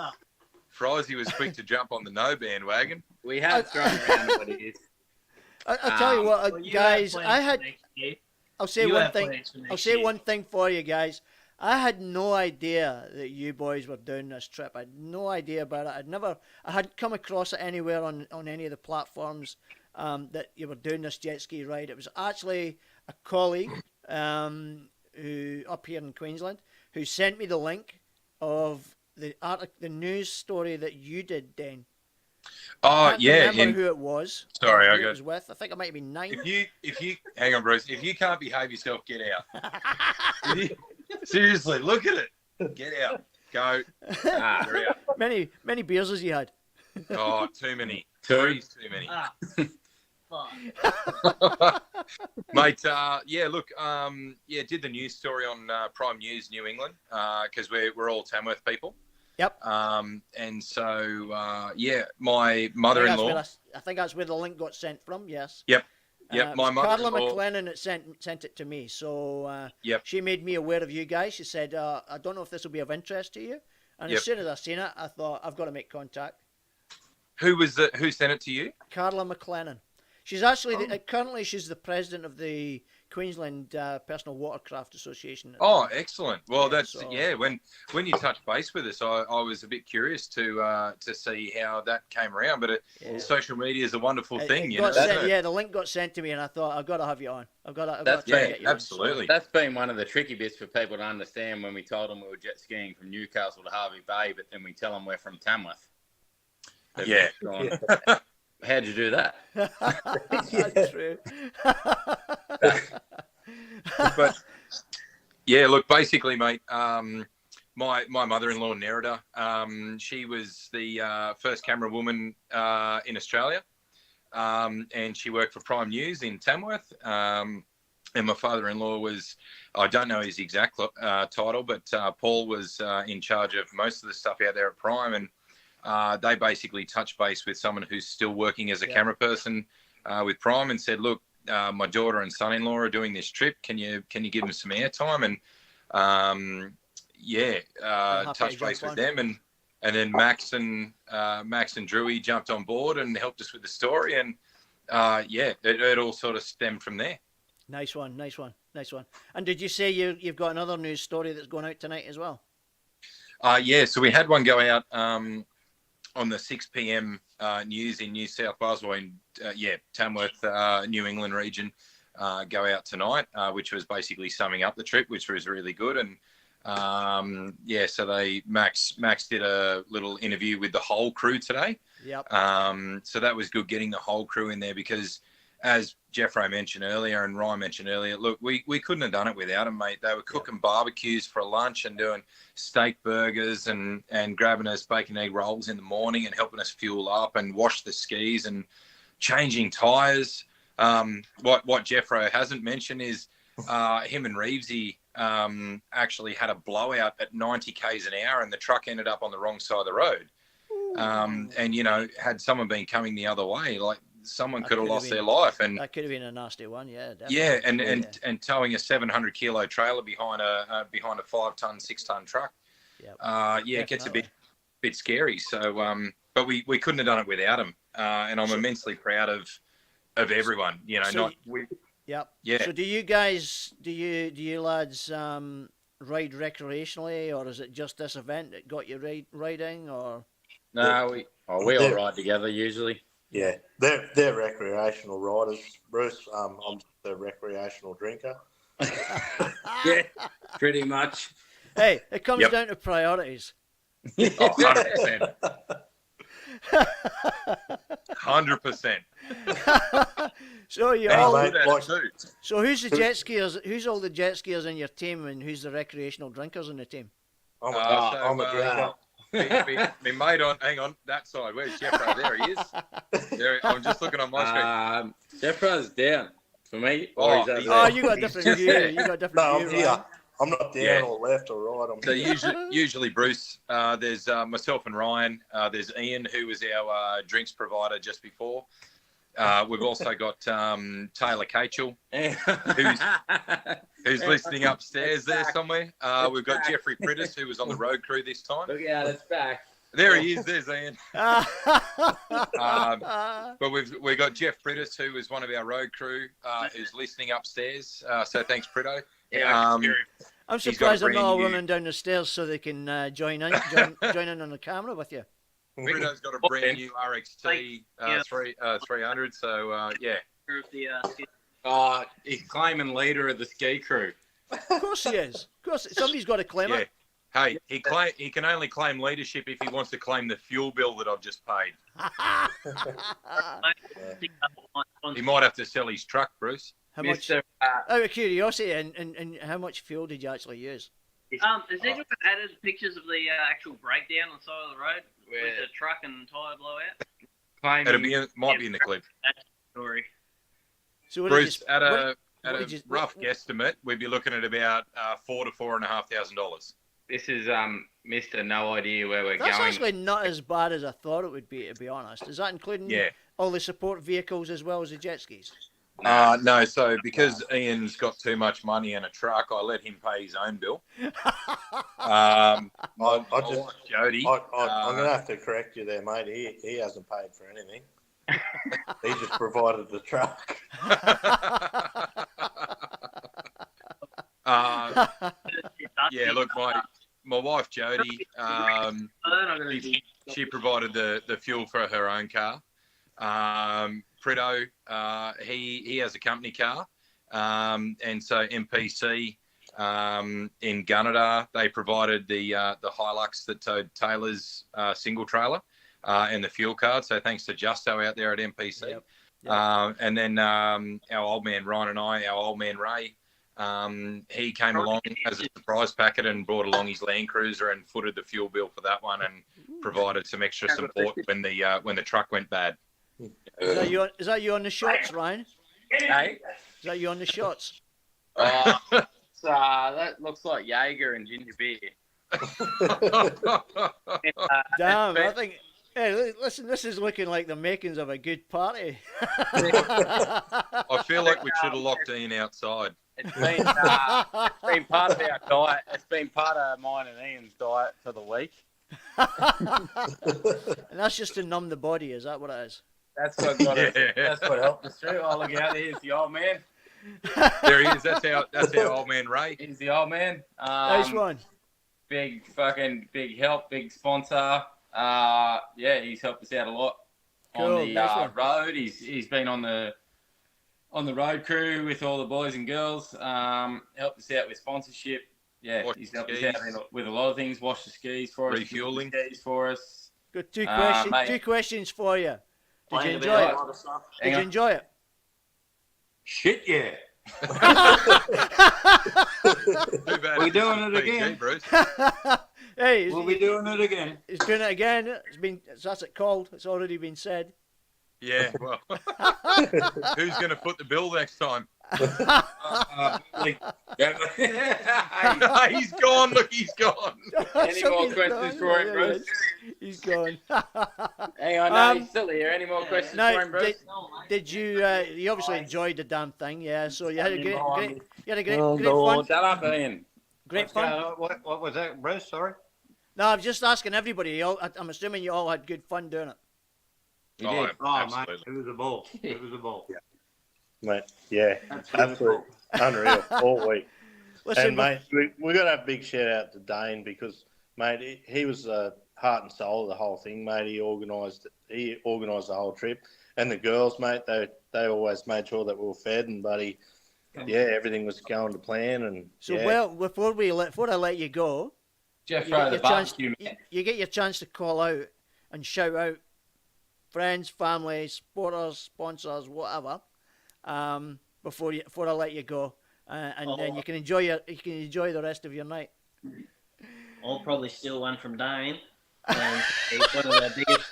Pricey was quick to jump on the no bandwagon. We have thrown around ideas. I'll tell you what, Well, you guys. have plans for next year. I'll say You one have thing. plans for next I'll say year. one thing for you guys. I had no idea that you boys were doing this trip. I had no idea about it. I hadn't come across it anywhere on any of the platforms that you were doing this jet ski ride. It was actually a colleague who up here in Queensland who sent me the link of the news story that you did, Dane. Oh, yeah. I remember who it was. Sorry, who it was with. I think it might have been 9. If you hang on, Bruce. If you can't behave yourself, get out. Seriously, look at it. Get out. Go. You're out. Many beers as you had. Oh, too many. Three's too many. Mate, look, did the news story on Prime News New England because we're all Tamworth people. Yep. And so, my mother-in-law. I think that's where the link got sent from. Yes. Yep. Yep. My Carla mother-in-law. McLennan that sent it to me. So Yep. she made me aware of you guys. She said, "I don't know if this will be of interest to you." And as soon as I seen it, I thought I've got to make contact. Who sent it to you? Carla McLennan. She's actually currently she's the president of the Queensland Personal Watercraft Association. Oh, excellent. Well, Yeah, when you touched base with us, I was a bit curious to see how that came around. But social media is a wonderful thing, you know. The link got sent to me, and I thought I've got to have you on. I've got to try to get you absolutely. on. That's been one of the tricky bits for people to understand when we told them we were jet skiing from Newcastle to Hervey Bay, but then we tell them we're from Tamworth. Yeah. How'd you do that? That's true. But yeah, look, basically, mate, my mother-in-law Nerida, she was the first camera woman in Australia, and she worked for Prime News in Tamworth. And my father-in-law was, I don't know his exact title, but Paul was in charge of most of the stuff out there at Prime, and they basically touched base with someone who's still working as a camera person with Prime and said, look, my daughter and son-in-law are doing this trip. Can you give them some airtime? And touch base with them. And then Max and Drewy jumped on board and helped us with the story, and it all sort of stemmed from there. Nice one. And did you say you've got another news story that's going out tonight as well? So we had one go out on the 6 p.m. news in New South Wales, or in Tamworth, New England region, go out tonight, which was basically summing up the trip, which was really good. And so Max did a little interview with the whole crew today. Yep. So that was good, getting the whole crew in there, because as Jeffro mentioned earlier and Ryan mentioned earlier, look, we couldn't have done it without them, mate. They were cooking barbecues for lunch and doing steak burgers and grabbing us bacon egg rolls in the morning and helping us fuel up and wash the skis and changing tyres. What Jeffro hasn't mentioned is him and Reevesy actually had a blowout at 90 k's an hour, and the truck ended up on the wrong side of the road. And, you know, had someone been coming the other way, like, someone could have lost their life. And that could have been a nasty one, yeah. Definitely. Yeah, and towing a 700 kilo trailer behind a 5-ton, 6-ton truck. Yep. It gets a bit scary. So, but we couldn't have done it without him. And I'm immensely proud of everyone. You know, Yep. Yeah. So do you guys, do you lads ride recreationally, or is it just this event that got you riding, or? No, we all ride together usually. Yeah, they're recreational riders, Bruce. I'm the recreational drinker. Yeah, pretty much. Hey, it comes down to priorities. 100%. 100%. So you Hey, all. mate, So who's the jet skiers? Who's all the jet skiers in your team, and who's the recreational drinkers in the team? I'm a drinker. Me mate on, hang on, that side. Where's Jeffro? There he is. There, I'm just looking on my screen. Jeffro's down for me. You got a different view. You got a different No, view. I'm here. Right? I'm not down or left or right. I'm So here. usually Bruce, there's myself and Ryan. There's Ian, who was our drinks provider just before. We've also got Taylor Cachel, who's listening upstairs there somewhere. We've got Jeffrey Prittis, who was on the road crew this time. Look out, it's back. There he is. There's Ian. But we've got Jeff Prittis, who was one of our road crew, who's listening upstairs. So thanks, Pritto. Yeah, I'm surprised they're not all running down the stairs so they can join in on the camera with you. Pritto's got a brand new RXT 300. So he's claiming leader of the ski crew. Of course he is. Of course, somebody's got to claim it. Hey, he can only claim leadership if he wants to claim the fuel bill that I've just paid. He might have to sell his truck, Bruce. How much? Out of curiosity, and how much fuel did you actually use? Has anyone added pictures of the actual breakdown on the side of the road with the truck and tyre blowout? Might be in the clip. Story. So Bruce, at a rough guesstimate, we'd be looking at about $4,000 to $4,500. This is Mr. No idea where we're That's going. actually not as bad as I thought it would be, to be honest. Is that including all the support vehicles as well as the jet skis? No, so because Ian's got too much money in a truck, I let him pay his own bill. Jody. I'm going to have to correct you there, mate. He hasn't paid for anything. He just provided the truck. Look, my wife Jody, she provided the fuel for her own car. Pritto, he has a company car, and so MPC in Gunnedah, they provided the Hilux that towed Taylor's single trailer and the fuel card. So thanks to Justo out there at MPC. Yep. And then our old man Ryan and our old man Ray, he came along as a surprise packet and brought along his Land Cruiser and footed the fuel bill for that one and provided some extra support when the truck went bad. Is that you on the shots, Ryan? Hey? Is that you on the shots? That looks like Jaeger and ginger beer. Damn, I think. Hey, listen, this is looking like the makings of a good party. I feel like we should have locked Ian outside. It's been part of our diet. It's been part of mine and Ian's diet for the week. And that's just to numb the body. Is that what it is? That's what got us. That's what helped us through. Oh, look out! Here's the old man. There he is. That's our old man Ray. He's the old man. Nice one. Big help, big sponsor. He's helped us out a lot Cool, on the nice road. He's been on the road crew with all the boys and girls. Helped us out with sponsorship. Yeah, he's helped us out with a lot of things. Washed the skis for us. Refueling skis for us. Good. Two questions. Mate. 2 questions for you. Did you Playing enjoy it? a lot of stuff. Did you enjoy it? Shit, yeah. Too bad. We're doing it PG, again. Bruce. Hey, We'll be doing it again. he's doing it again. That's it called. It's already been said. Yeah, well, who's going to foot the bill next time? He's gone. Look, he's gone. Any more He's questions gone. for him, Yeah, Bruce? He's gone. Hang on, no, he's still here. Any more questions for him, Bruce? Did you? You obviously enjoyed the damn thing, yeah. So you had a great great Oh, fun. Lord. Shut up, Ian. Great fun. What was that, Bruce? Sorry. No, I'm just asking everybody. I'm assuming you all had good fun doing it. You did. Oh, absolutely. mate, it was a ball. It was a ball. Mate, yeah, absolutely unreal all week. Listen, And mate, we got to have a big shout out to Dane because mate, he was the heart and soul of the whole thing, mate. He organised the whole trip, and the girls, mate, they always made sure that we were fed and buddy. Yeah, everything was going to plan, and so yeah. well before I let you go, Jeff, you throw get the your chance. barbecue, You, man. you get your chance to call out and shout out friends, family, supporters, sponsors, whatever. Before I let you go, and then you can enjoy the rest of your night. I'll probably steal one from Dane. And one of our biggest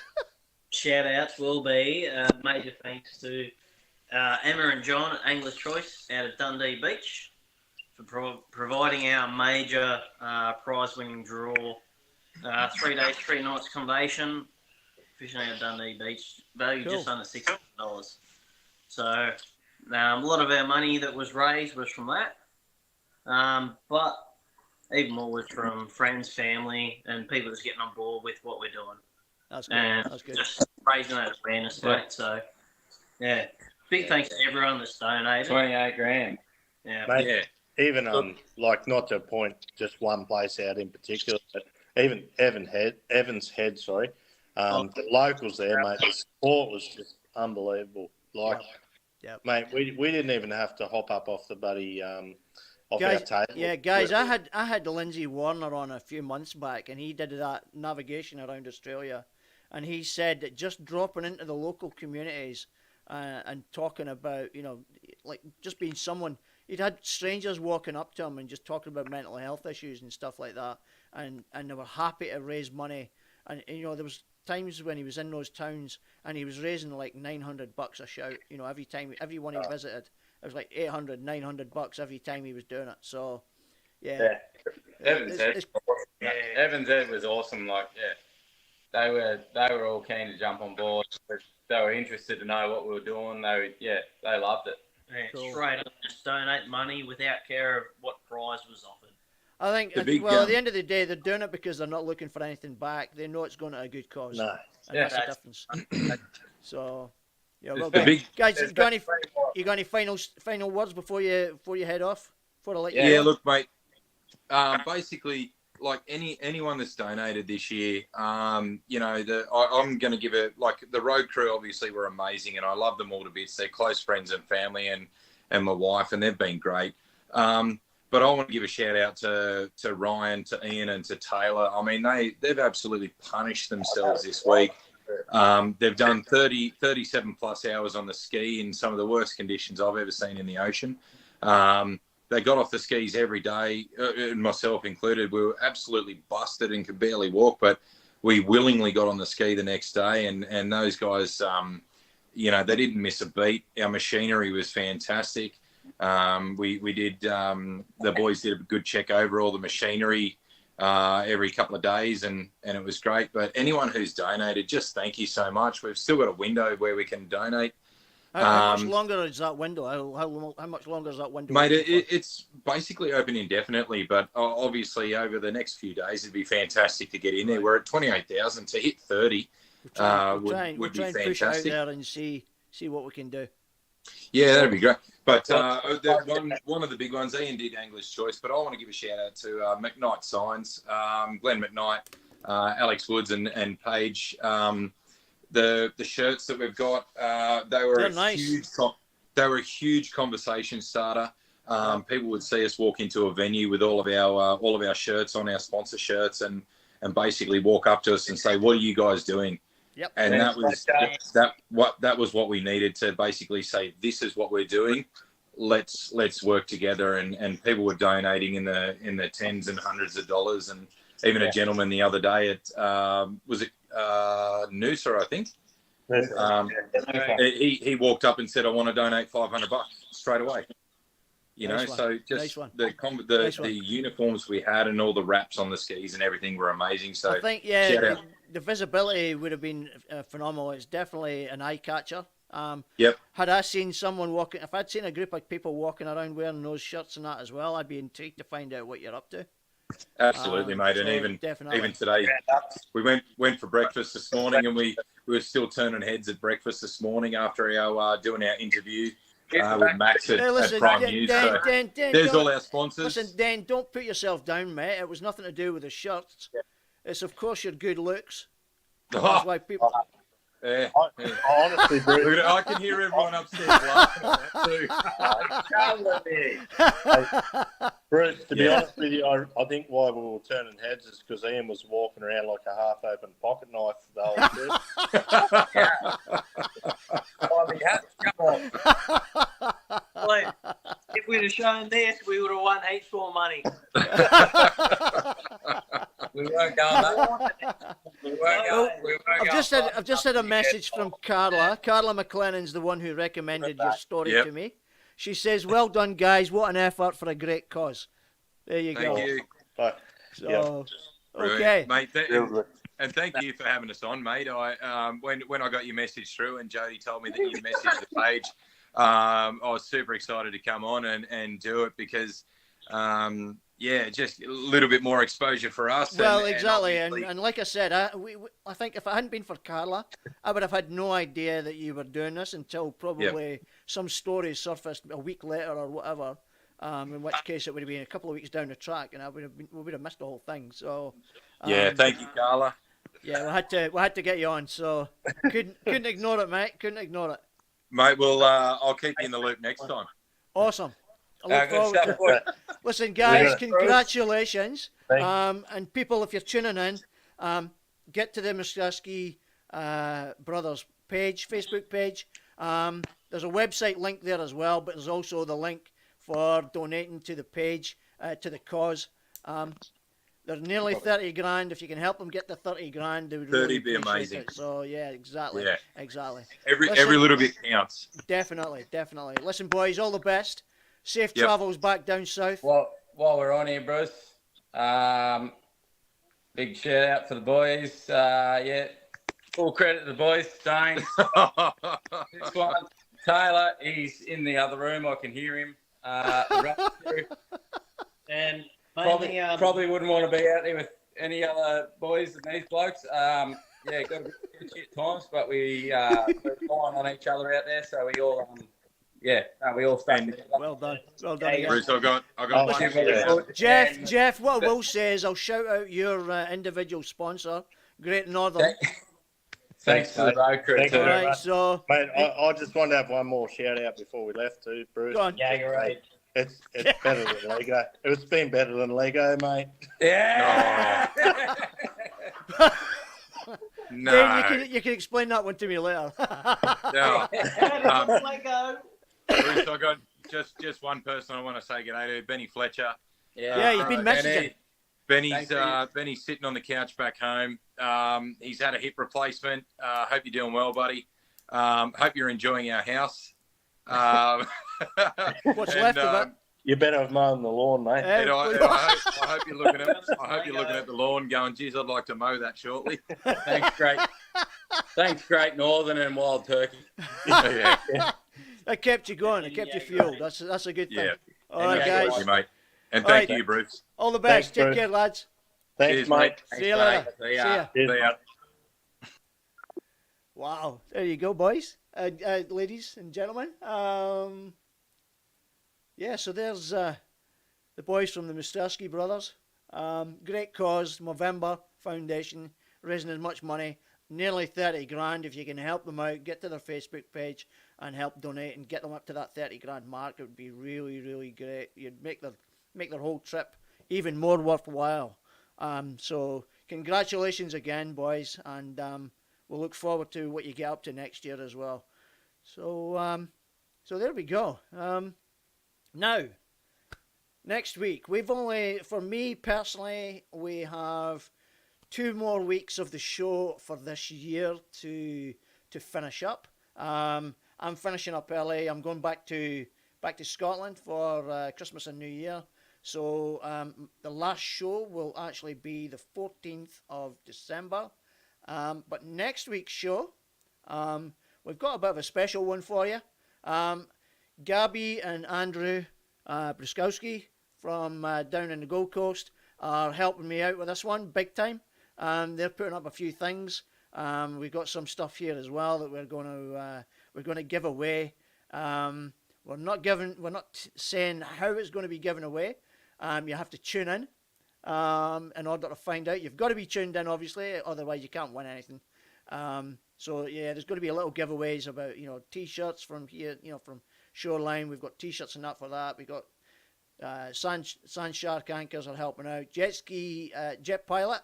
shout-outs will be major thanks to Emma and John at Angler's Choice out of Dundee Beach for providing our major prize-winning draw. 3 days, 3 nights accommodation, fishing out of Dundee Beach, valued Cool. just under $600. So a lot of our money that was raised was from that. But even more was from friends, family, and people just getting on board with what we're doing. That's good. And That's good. just raising that awareness, mate. So, yeah. Big thanks to everyone that's donated. 28 grand. Yeah. Mate, Yeah. even like not to point just one place out in particular, but even Evans Head, the locals there, mate. The support was just unbelievable. Like, Yep. mate, we didn't even have to hop up off the buddy off Guys, our table. yeah, guys, I had Lindsay Warner on a few months back, and he did that navigation around Australia, and he said that just dropping into the local communities and talking about, like just being someone, he'd had strangers walking up to him and just talking about mental health issues and stuff like that, and they were happy to raise money, and there was times when he was in those towns and he was raising like $900 a shout, every one he visited. It was like $800-900 every time he was doing it. So, yeah. Evans Head was awesome. Like, they were all keen to jump on board. They were interested to know what we were doing. They loved it. Yeah, Cool. straight up, just donate money without care of what prize was offered. I think, at the end of the day, they're doing it because they're not looking for anything back. They know it's going to a good cause. No. And that's the difference. So, yeah, well, The guys, you got any final words before you head off? Before I let you Yeah, go? look, mate. Basically, like anyone that's donated this year, I'm going to give it, like, the road crew obviously were amazing, and I love them all to bits. They're close friends and family, and my wife, and they've been great. But I want to give a shout out to Ryan, to Ian, and to Taylor. I mean, they've absolutely punished themselves this week. They've done 37 plus hours on the ski in some of the worst conditions I've ever seen in the ocean. They got off the skis every day, myself included. We were absolutely busted and could barely walk, but we willingly got on the ski the next day. And those guys, they didn't miss a beat. Our machinery was fantastic. We did, the boys did a good check over all the machinery every couple of days, and it was great. But anyone who's donated, just thank you so much. We've still got a window where we can donate. How much longer is that window? How much longer is that window? Mate, it's basically open indefinitely, but obviously over the next few days, it'd be fantastic to get in there. We're at 28,000 to hit 30. We'll try and be push it out fantastic. there and see what we can do. Yeah, that'd be great. But one of the big ones, Ian did Angler's Choice, but I want to give a shout out to McKnight Signs, Glenn McKnight, Alex Woods, and Paige. The shirts that we've got, they're nice. They were a huge conversation starter. People would see us walk into a venue with all of our shirts on, our sponsor shirts, and basically walk up to us and say, "What are you guys doing?" Yep. And that was what we needed to basically say, "This is what we're doing. Let's work together." And people were donating in the tens and hundreds of dollars, and even a gentleman the other day at was it Noosa, I think. He walked up and said, "I want to donate $500 straight away." You know, so just the uniforms we had and all the wraps on the skis and everything were amazing. So I think the visibility would have been phenomenal. It's definitely an eye catcher. Yep. Had I seen someone walking, if I'd seen a group of people walking around wearing those shirts and that as well, I'd be intrigued to find out what you're up to. Absolutely, mate. And even today, we went for breakfast this morning, and we were still turning heads at breakfast this morning after our doing our interview with Max at Prime News. Dan, there's all our sponsors. Listen, Dan, don't put yourself down, mate. It was nothing to do with the shirts. It's of course your good looks. That's why people. Yeah. Honestly, Bruce, I can hear everyone upstairs laughing at that too. Bruce, to be honest with you, I think why we were turning heads is because Ian was walking around like a half-open pocket knife the whole trip. If we'd have shown this, we would have won heaps more money. We weren't going that. I've just had a message from Carla. Carla McLennan's the one who recommended your story to me. She says, "Well done, guys. What an effort for a great cause." There you go. Thank you. So, okay, mate. And thank you for having us on, mate. When I got your message through and Jody told me that you messaged the page, I was super excited to come on and do it because, just a little bit more exposure for us. Well, exactly. And like I said, I think if it hadn't been for Carla, I would have had no idea that you were doing this until probably some stories surfaced a week later or whatever. In which case it would have been a couple of weeks down the track, and we would have missed the whole thing. So, thank you, Carla. Yeah, we had to get you on. So couldn't ignore it, mate. Couldn't ignore it. Mate, well, I'll keep you in the loop next time. Awesome. I look forward to it. Listen, guys, congratulations. And people, if you're tuning in, get to the Moustacheski Brothers page, Facebook page. There's a website link there as well, but there's also the link for donating to the page, to the cause. They're nearly 30 grand. If you can help them get to 30 grand, they would really be amazing. it. So yeah, exactly. Exactly. Every little bit counts. Definitely. Listen, boys, all the best. Safe travels back down south. Well, while we're on here, Bruce, big shout out for the boys. Full credit to the boys. Dane, this one, Taylor, he's in the other room. I can hear him. And probably wouldn't want to be out there with any other boys than these blokes. Got a bit of shit times, but we're relying on each other out there, so we all we all stand together. Well done. Bruce, I got Geoff, what I will say is I'll shout out your individual sponsor, Great Northern. Thanks to the road crew too. Right, so, mate, I just want to have one more shout out before we left too, Bruce. Go on. Yeah, you're right. It's better than Lego. It's been better than Lego, mate. Yeah. No. Dane, you can explain that one to me later. No. Lego. Bruce, I got just one person I want to say g'day to, Benny Fletcher. Yeah, he's been messaging. Benny's sitting on the couch back home. He's had a hip replacement. Hope you're doing well, buddy. Hope you're enjoying our house. What's left of it? You better have mown the lawn, mate. And I hope you're looking at the lawn, going, "Geez, I'd like to mow that shortly." Thanks, great. Thanks, Great Northern and Wild Turkey. Yeah. That kept you going. It kept you fueled. That's a good thing. Yeah. All right, Yeah, guys. Mate. And All thank right. you, Bruce. All the best. Thanks, Take Bruce. care, lads. Thanks, Cheers, mate. mate. See you later. See See ya. ya. Cheers. See ya. Wow. There you go, boys. Ladies and gentlemen. Yeah, so there's the boys from the Moustacheski Brothers. Great cause, Movember Foundation, raising as much money, nearly 30 grand. If you can help them out, get to their Facebook page and help donate and get them up to that 30 grand mark. It would be really, really great. You'd make their whole trip even more worthwhile. So congratulations again, boys, and we'll look forward to what you get up to next year as well. So so there we go. Now, next week, for me personally, we have 2 more weeks of the show for this year to finish up. I'm finishing up early. I'm going back to Scotland for Christmas and New Year. So the last show will actually be the 14th of December. But next week's show, we've got a bit of a special one for you. Gabby and Andrew Bruskowski from down in the Gold Coast are helping me out with this one big time. They're putting up a few things. We've got some stuff here as well that we're going to give away. We're not saying how it's going to be given away. You have to tune in order to find out. You've got to be tuned in, obviously, otherwise you can't win anything. So yeah, there's going to be a little giveaways about t-shirts from here, from Shoreline. We've got t-shirts and that for that. We've got Sand Shark Anchors are helping out. Jetski Jet Pilot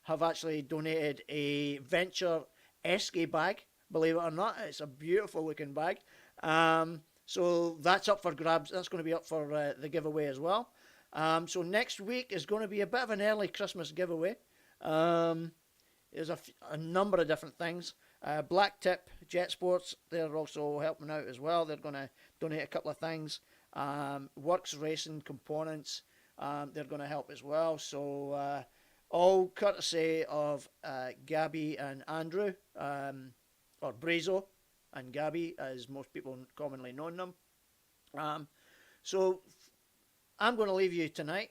have actually donated a Venture Esky bag. Believe it or not, it's a beautiful looking bag. So that's up for grabs. That's going to be up for the giveaway as well. So next week is going to be a bit of an early Christmas giveaway. There's a number of different things. Black Tip Jet Sports, they're also helping out as well. They're going to donate a couple of things. Works Racing Components, they're going to help as well. So all courtesy of Gabby and Andrew, or Brezo and Gabby, as most people commonly know them. So I'm going to leave you tonight.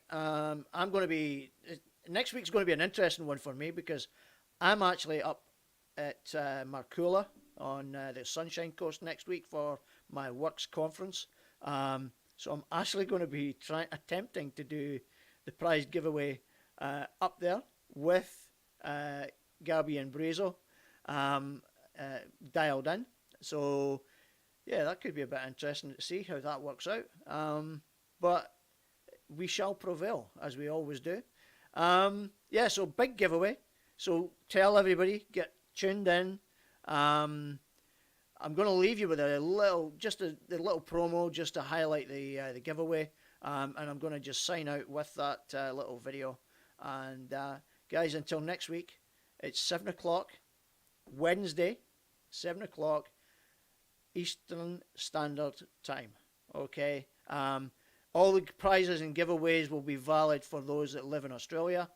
Next week's going to be an interesting one for me because I'm actually up at Marcoola on the Sunshine Coast next week for my works conference. So I'm actually going to be attempting to do the prize giveaway up there with Gabby and Brezo dialed in. So yeah, that could be a bit interesting to see how that works out. But we shall prevail, as we always do. Yeah, so big giveaway. So tell everybody, get tuned in. I'm going to leave you with a little promo just to highlight the giveaway. And I'm going to just sign out with that little video. And guys, until next week, it's 7 o'clock, Wednesday, 7 o'clock, Eastern Standard Time. Okay? All the prizes and giveaways will be valid for those that live in Australia.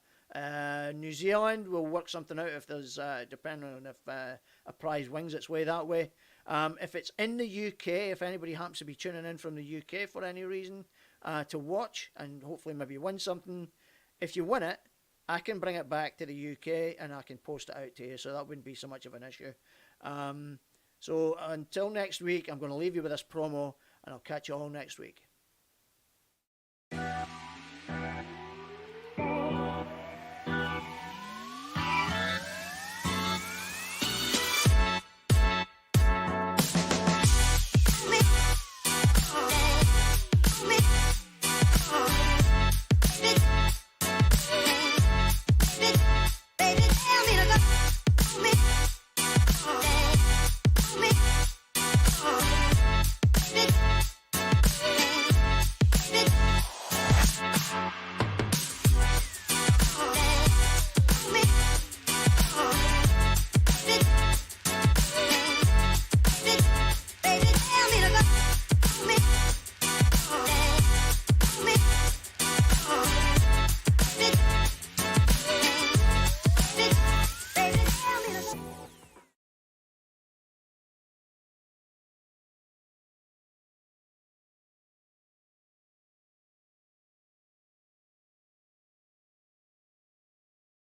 New Zealand will work something out if there's, depending on if a prize wings its way that way. If it's in the UK, if anybody happens to be tuning in from the UK for any reason to watch and hopefully maybe win something, if you win it, I can bring it back to the UK and I can post it out to you, so that wouldn't be so much of an issue. So until next week, I'm going to leave you with this promo and I'll catch you all next week.